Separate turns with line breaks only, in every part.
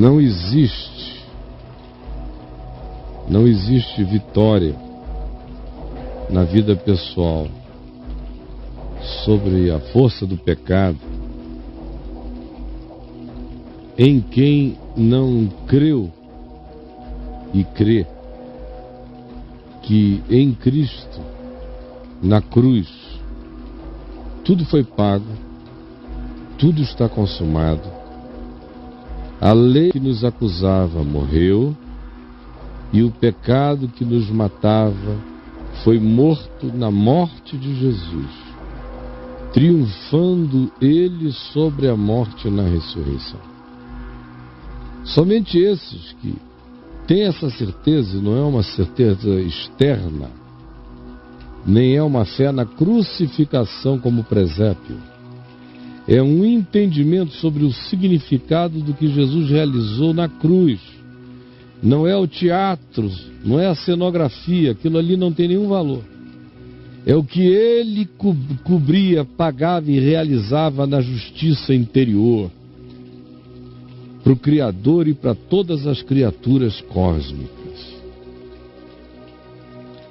Não existe vitória na vida pessoal sobre a força do pecado em quem não creu e crê que em Cristo, na cruz, tudo foi pago, tudo está consumado. A lei que nos acusava morreu e o pecado que nos matava foi morto na morte de Jesus, triunfando ele sobre a morte na ressurreição. Somente esses que têm essa certeza, e não é uma certeza externa, nem é uma fé na crucificação como presépio, é um entendimento sobre o significado do que Jesus realizou na cruz. Não é o teatro, não é a cenografia, aquilo ali não tem nenhum valor. É o que ele cobria, pagava e realizava na justiça interior, para o Criador e para todas as criaturas cósmicas.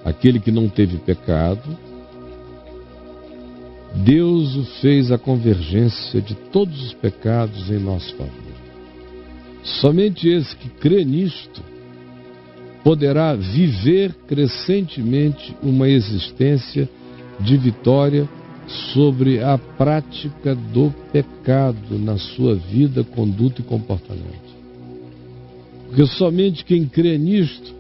Aquele que não teve pecado, Deus o fez a convergência de todos os pecados em nosso favor. Somente esse que crê nisto poderá viver crescentemente uma existência de vitória sobre a prática do pecado na sua vida, conduta e comportamento. Porque somente quem crê nisto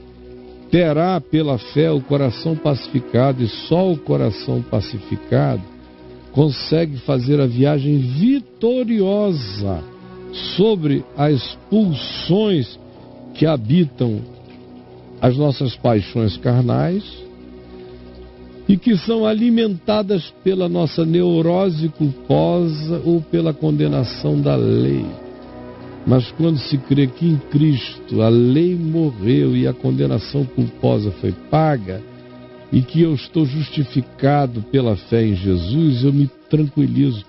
terá pela fé o coração pacificado, e só o coração pacificado consegue fazer a viagem vitoriosa sobre as pulsões que habitam as nossas paixões carnais e que são alimentadas pela nossa neurose culposa ou pela condenação da lei. Mas quando se crê que em Cristo a lei morreu e a condenação culposa foi paga, e que eu estou justificado pela fé em Jesus, eu me tranquilizo.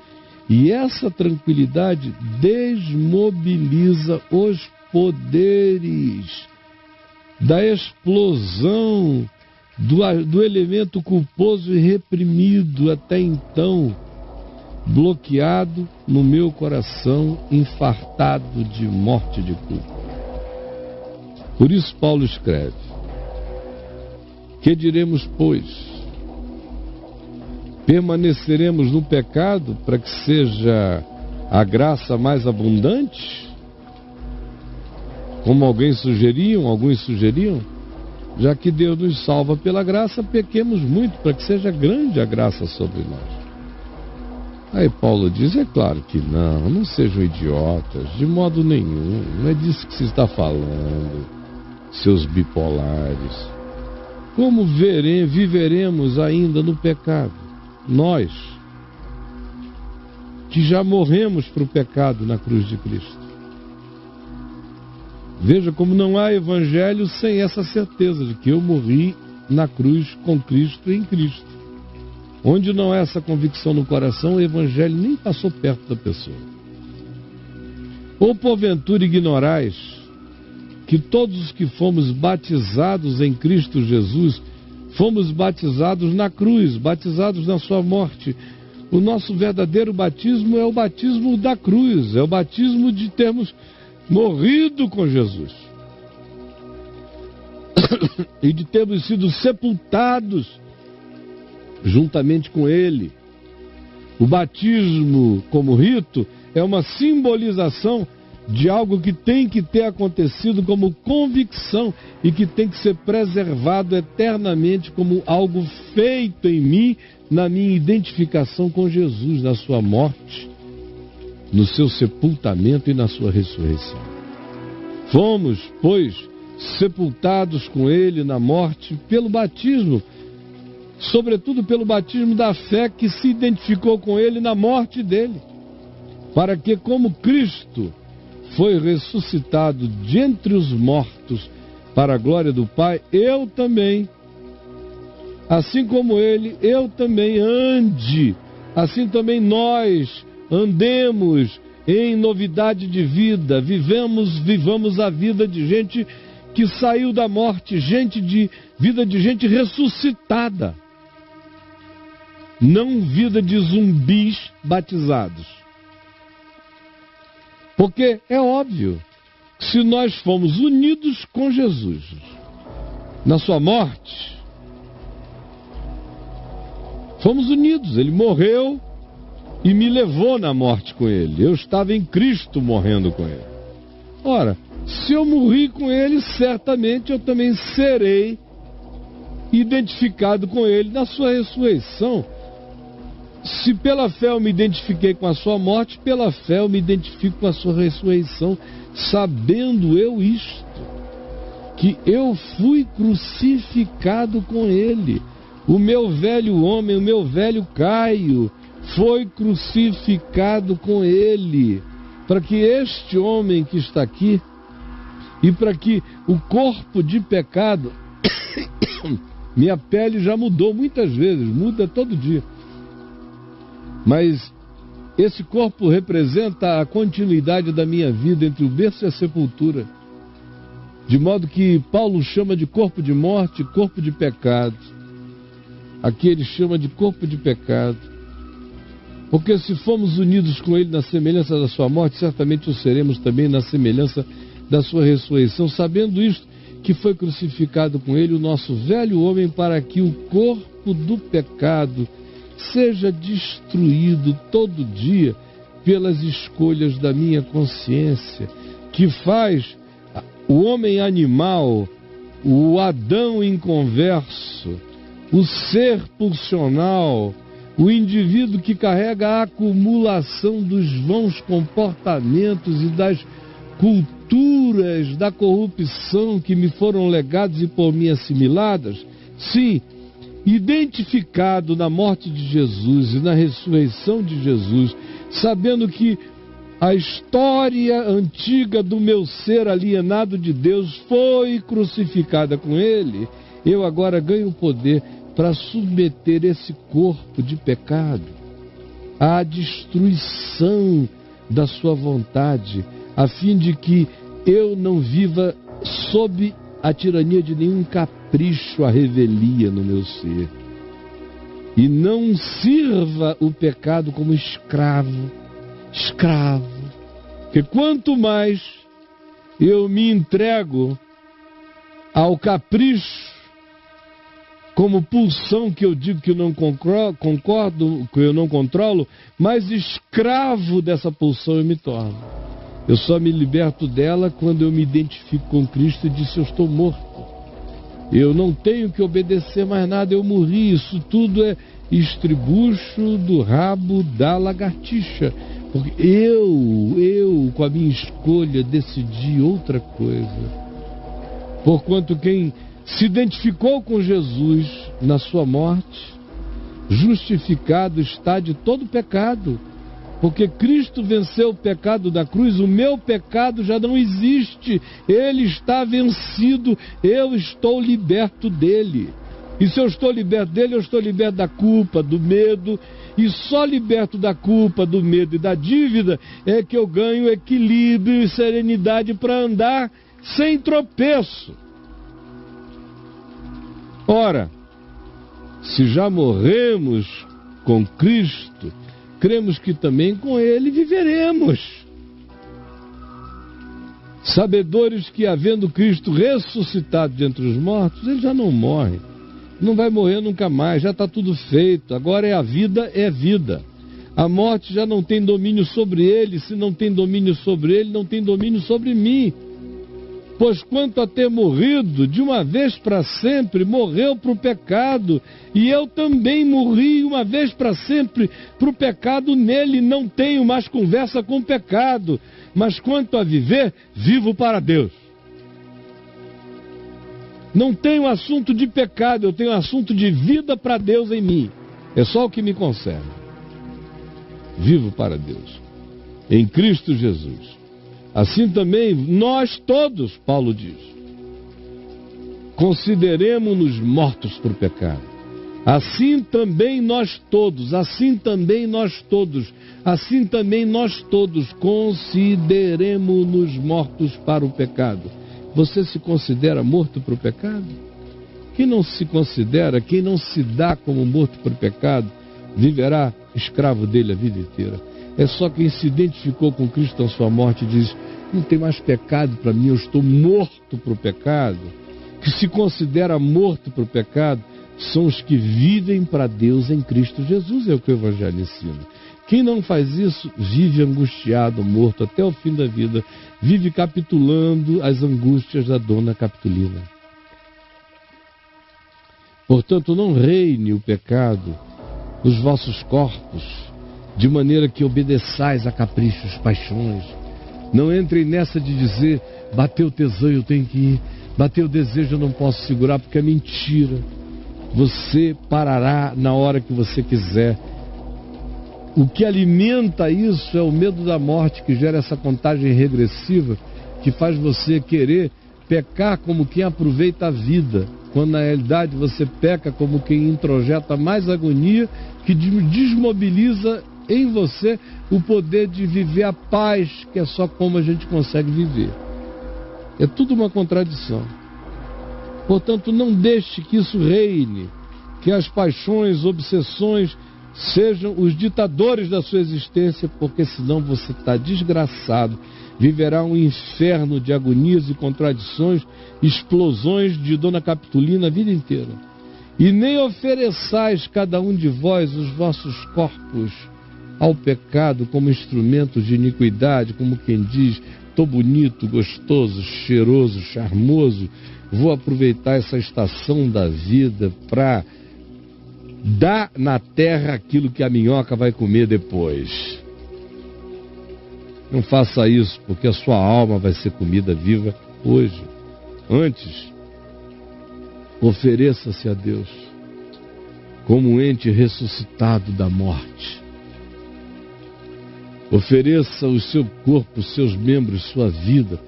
E essa tranquilidade desmobiliza os poderes da explosão do elemento culposo e reprimido até então, bloqueado no meu coração, infartado de morte de culpa. Por isso Paulo escreve: que diremos, pois? Permaneceremos no pecado para que seja a graça mais abundante? Como alguns sugeriam, já que Deus nos salva pela graça, pequemos muito para que seja grande a graça sobre nós. Aí Paulo diz: é claro que não sejam idiotas, de modo nenhum, não é disso que se está falando, seus bipolares. Como viveremos ainda no pecado? Nós, que já morremos para o pecado na cruz de Cristo. Veja como não há evangelho sem essa certeza de que eu morri na cruz com Cristo e em Cristo. Onde não há essa convicção no coração, o evangelho nem passou perto da pessoa. Ou porventura ignorais que todos os que fomos batizados em Cristo Jesus, fomos batizados na cruz, batizados na sua morte. O nosso verdadeiro batismo é o batismo da cruz, é o batismo de termos morrido com Jesus e de termos sido sepultados juntamente com Ele. O batismo como rito é uma simbolização de algo que tem que ter acontecido como convicção e que tem que ser preservado eternamente como algo feito em mim, na minha identificação com Jesus, na sua morte, no seu sepultamento e na sua ressurreição. Fomos, pois, sepultados com Ele na morte pelo batismo, sobretudo pelo batismo da fé que se identificou com Ele na morte dele, para que, como Cristo foi ressuscitado de entre os mortos para a glória do Pai, eu também, assim como Ele, eu também ande, assim também nós andemos em novidade de vida, vivamos a vida de gente que saiu da morte, vida de gente ressuscitada, não vida de zumbis batizados. Porque é óbvio, se nós fomos unidos com Jesus na sua morte, fomos unidos, ele morreu e me levou na morte com ele. Eu estava em Cristo morrendo com ele. Ora, se eu morri com ele, certamente eu também serei identificado com ele na sua ressurreição. Se pela fé eu me identifiquei com a sua morte, pela fé eu me identifico com a sua ressurreição, sabendo eu isto, que eu fui crucificado com ele. O meu velho homem, o meu velho Caio, foi crucificado com ele, para que este homem que está aqui, e para que o corpo de pecado, minha pele já mudou muitas vezes, muda todo dia, mas esse corpo representa a continuidade da minha vida entre o berço e a sepultura, de modo que Paulo chama de corpo de morte, corpo de pecado. Aqui ele chama de corpo de pecado, porque se fomos unidos com ele na semelhança da sua morte, certamente o seremos também na semelhança da sua ressurreição, sabendo isto, que foi crucificado com ele o nosso velho homem, para que o corpo do pecado seja destruído todo dia pelas escolhas da minha consciência, que faz o homem animal, o Adão inconverso, o ser pulsional, o indivíduo que carrega a acumulação dos vãos comportamentos e das culturas da corrupção que me foram legados e por mim assimiladas, sim, identificado na morte de Jesus e na ressurreição de Jesus, sabendo que a história antiga do meu ser alienado de Deus foi crucificada com ele, eu agora ganho o poder para submeter esse corpo de pecado à destruição da sua vontade, a fim de que eu não viva sob a tirania de nenhum capricho, a revelia no meu ser, e não sirva o pecado como escravo, porque quanto mais eu me entrego ao capricho, como pulsão que eu digo que eu não concordo, que eu não controlo, mais escravo dessa pulsão eu me torno. Eu só me liberto dela quando eu me identifico com Cristo e disse: eu estou morto. Eu não tenho que obedecer mais nada, eu morri. Isso tudo é estribucho do rabo da lagartixa. Porque eu, com a minha escolha, decidi outra coisa. Porquanto quem se identificou com Jesus na sua morte, justificado está de todo pecado. Porque Cristo venceu o pecado da cruz, o meu pecado já não existe, ele está vencido, eu estou liberto dele. E se eu estou liberto dele, eu estou liberto da culpa, do medo, e só liberto da culpa, do medo e da dívida é que eu ganho equilíbrio e serenidade para andar sem tropeço. Ora, se já morremos com Cristo, cremos que também com ele viveremos. Sabedores que, havendo Cristo ressuscitado dentre os mortos, ele já não morre, não vai morrer nunca mais, já está tudo feito, agora é a vida, é vida. A morte já não tem domínio sobre ele, se não tem domínio sobre ele, não tem domínio sobre mim. Pois quanto a ter morrido, de uma vez para sempre, morreu para o pecado, e eu também morri uma vez para sempre para o pecado, nele não tenho mais conversa com o pecado, mas quanto a viver, vivo para Deus. Não tenho assunto de pecado, eu tenho assunto de vida para Deus em mim, é só o que me concerne. Vivo para Deus, em Cristo Jesus. Assim também nós todos, Paulo diz, consideremos-nos mortos por pecado, Assim também nós todos consideremos-nos mortos para o pecado. Você se considera morto para o pecado? Quem não se considera, quem não se dá como morto para o pecado, viverá escravo dele a vida inteira. É só quem se identificou com Cristo na sua morte e diz: não tem mais pecado para mim, eu estou morto para o pecado. Que se considera morto para o pecado são os que vivem para Deus em Cristo Jesus, é o que o Evangelho ensina. Quem não faz isso, vive angustiado, morto até o fim da vida, vive capitulando as angústias da dona Capitulina. Portanto, não reine o pecado nos vossos corpos, de maneira que obedeçais a caprichos, paixões. Não entrem nessa de dizer: bateu o tesão, eu tenho que ir, bateu o desejo, eu não posso segurar, porque é mentira. Você parará na hora que você quiser. O que alimenta isso é o medo da morte, que gera essa contagem regressiva, que faz você querer pecar como quem aproveita a vida, quando na realidade você peca como quem introjeta mais agonia, que desmobiliza em você o poder de viver a paz, que é só como a gente consegue viver. É tudo uma contradição. Portanto, não deixe que isso reine, que as paixões, obsessões sejam os ditadores da sua existência, porque senão você está desgraçado, viverá um inferno de agonias e contradições, explosões de dona Capitulina a vida inteira. E nem ofereçais cada um de vós os vossos corpos ao pecado como instrumentos de iniquidade, como quem diz: estou bonito, gostoso, cheiroso, charmoso, vou aproveitar essa estação da vida para dar na terra aquilo que a minhoca vai comer depois. Não faça isso, porque a sua alma vai ser comida viva hoje. Antes, ofereça-se a Deus como um ente ressuscitado da morte. Ofereça o seu corpo, seus membros, sua vida,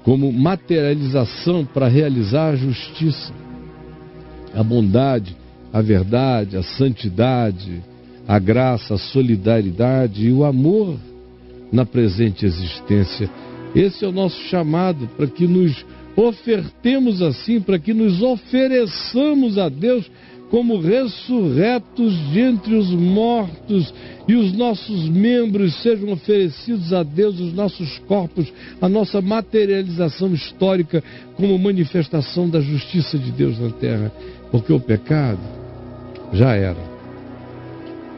como materialização para realizar a justiça, a bondade, a verdade, a santidade, a graça, a solidariedade e o amor na presente existência. Esse é o nosso chamado, para que nos ofertemos assim, para que nos ofereçamos a Deus como ressurretos de entre os mortos, e os nossos membros sejam oferecidos a Deus, os nossos corpos, a nossa materialização histórica como manifestação da justiça de Deus na terra, porque o pecado já era,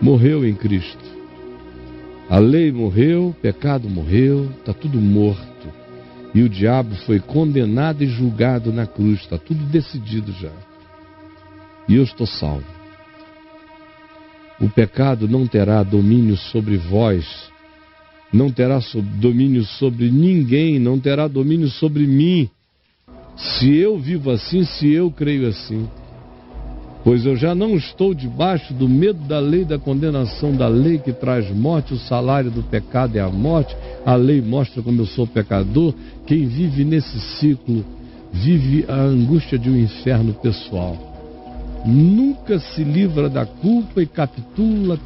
morreu em Cristo. A lei morreu, o pecado morreu, está tudo morto, e o diabo foi condenado e julgado na cruz, está tudo decidido já. E eu estou salvo. O pecado não terá domínio sobre vós, não terá domínio sobre ninguém, não terá domínio sobre mim, se eu vivo assim, se eu creio assim. Pois eu já não estou debaixo do medo da lei, da condenação da lei que traz morte. O salário do pecado é a morte. A lei mostra como eu sou pecador. Quem vive nesse ciclo vive a angústia de um inferno pessoal. Nunca se livra da culpa e capitula.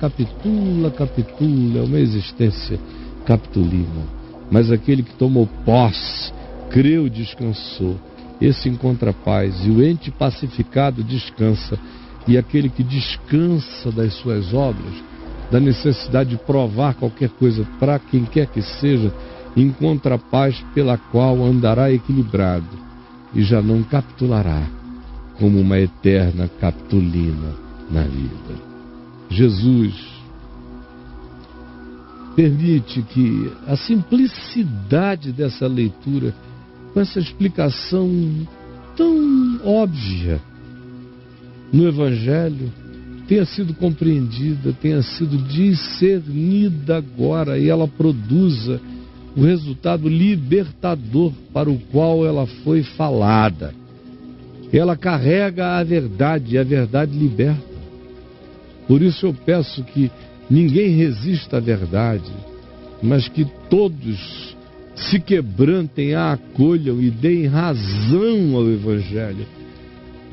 É uma existência capitulina. Mas aquele que tomou posse, creu, descansou, esse encontra paz, e o ente pacificado descansa. E aquele que descansa das suas obras, da necessidade de provar qualquer coisa para quem quer que seja, encontra paz pela qual andará equilibrado e já não capitulará como uma eterna capitulina na vida. Jesus permite que a simplicidade dessa leitura, com essa explicação tão óbvia no Evangelho, tenha sido compreendida, tenha sido discernida agora, e ela produza o resultado libertador para o qual ela foi falada. Ela carrega a verdade, e a verdade liberta. Por isso eu peço que ninguém resista à verdade, mas que todos se quebrantem, a acolham e deem razão ao Evangelho,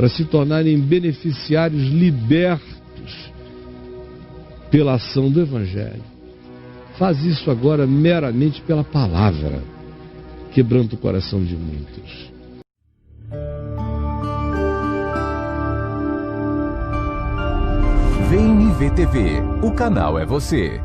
para se tornarem beneficiários libertos pela ação do Evangelho. Faz isso agora meramente pela palavra, quebrando o coração de muitos.
VNV TV, o canal é você.